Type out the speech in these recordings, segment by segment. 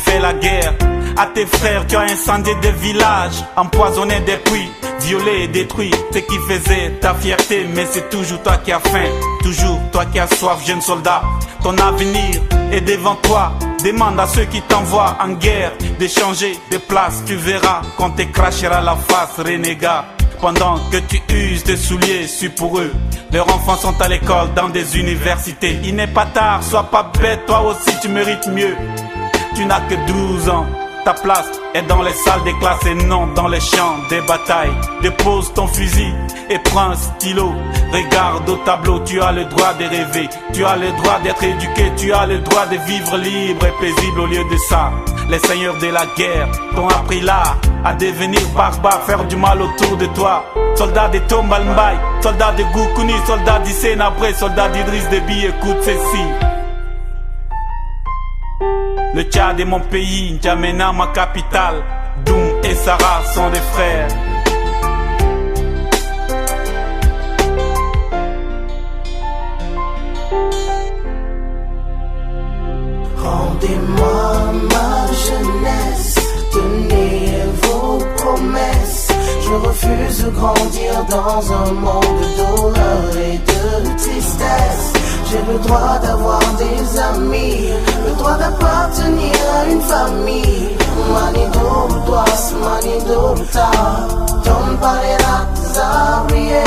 fais la guerre à tes frères, tu as incendié des villages, empoisonné des puits, violé et détruit ce qui faisait ta fierté. Mais c'est toujours toi qui as faim, toujours toi qui as soif, jeune soldat. Ton avenir est devant toi. Demande à ceux qui t'envoient en guerre de changer de place. Tu verras qu'on te crachera la face, renégat. Pendant que tu uses tes souliers, suis pour eux. Leurs enfants sont à l'école, dans des universités. Il n'est pas tard, sois pas bête, toi aussi tu mérites mieux. Tu n'as que 12 ans. Ta place est dans les salles des classes et non dans les champs des batailles. Dépose ton fusil et prends un stylo. Regarde au tableau, tu as le droit de rêver. Tu as le droit d'être éduqué, tu as le droit de vivre libre et paisible. Au lieu de ça, les seigneurs de la guerre t'ont appris là à devenir barbare, faire du mal autour de toi. Soldat de Tombalmbaye, soldat de Goukouni, soldat d'Issénabré, soldat d'Idriss Déby, écoute ceci. Le Tchad est mon pays, N'Djamena ma capitale. Doum et Sarah sont des frères. Rendez-moi ma jeunesse, tenez vos promesses. Je refuse de grandir dans un monde de douleur et de tristesse. J'ai le droit d'avoir des amis, le droit d'appartenir à une famille. Manido Douas, Manido Ta, Tom Parera Zabrié.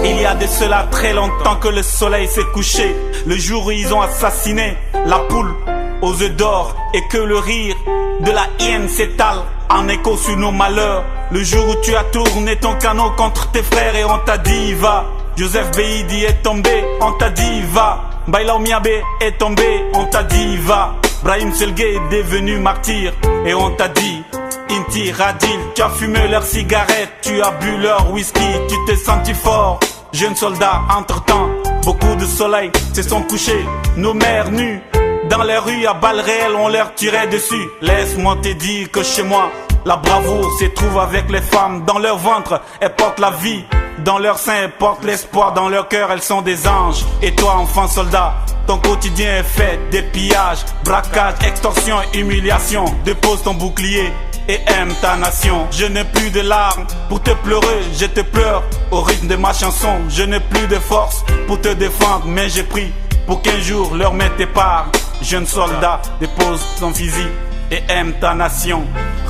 Il y a de cela très longtemps que le soleil s'est couché, le jour où ils ont assassiné la poule aux œufs d'or, et que le rire de la hyène s'étale en écho sur nos malheurs. Le jour où tu as tourné ton canot contre tes frères et on t'a dit va. Joseph Beidi est tombé, on t'a dit va. Baila Miabe est tombé, on t'a dit va. Brahim Selgue est devenu martyr et on t'a dit Inti Radil, tu as fumé leurs cigarettes, tu as bu leur whisky, tu t'es senti fort. Jeune soldat, entre-temps, beaucoup de soleil se sont couchés, nos mères nues. Dans les rues à balles réelles, on leur tirait dessus. Laisse-moi te dire que chez moi, la bravoure se trouve avec les femmes. Dans leur ventre, elles portent la vie. Dans leur sein, elles portent l'espoir. Dans leur cœur, elles sont des anges. Et toi, enfant soldat, ton quotidien est fait des pillages, braquages, extorsion et humiliation. Dépose ton bouclier et aime ta nation. Je n'ai plus de larmes pour te pleurer, je te pleure au rythme de ma chanson. Je n'ai plus de force pour te défendre, mais j'ai pris pour qu'un jour leur main t'épargne. Jeune soldat, dépose ton fusil et aime ta nation.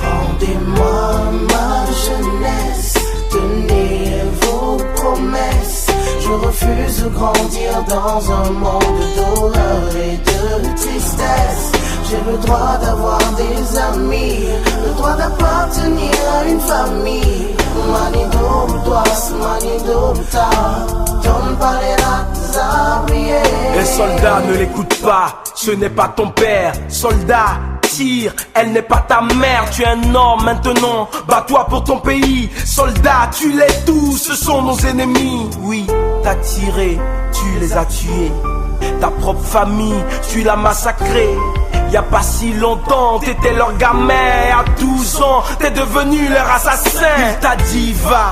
Rendez-moi ma jeunesse, tenez vos promesses. Je refuse de grandir dans un monde de douleur et de tristesse. J'ai le droit d'avoir des amis, le droit d'appartenir à une famille. Manido Douas, Manido Ta, Tom Parera Zabrié. Et soldat, ne l'écoute pas, ce n'est pas ton père. Soldat, tire, elle n'est pas ta mère. Tu es un homme maintenant, bats-toi pour ton pays. Soldat, tu les tous, ce sont nos ennemis. Oui, t'as tiré, tu les as tués. Ta propre famille, tu l'as massacrée. Y'a pas si longtemps, t'étais leur gamin. À 12 ans, t'es devenu leur assassin. Il t'a dit va,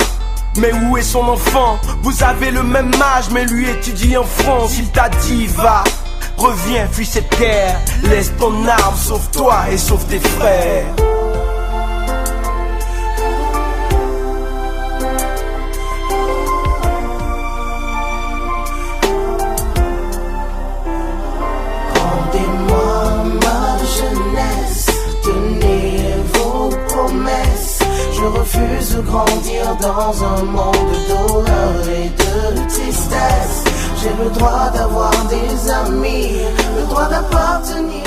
mais où est son enfant? Vous avez le même âge, mais lui étudie en France. Il t'a dit va, reviens, fuis cette terre. Laisse ton arme, sauve-toi et sauve tes frères. Je refuse de grandir dans un monde de douleur et de tristesse. J'ai le droit d'avoir des amis, le droit d'appartenir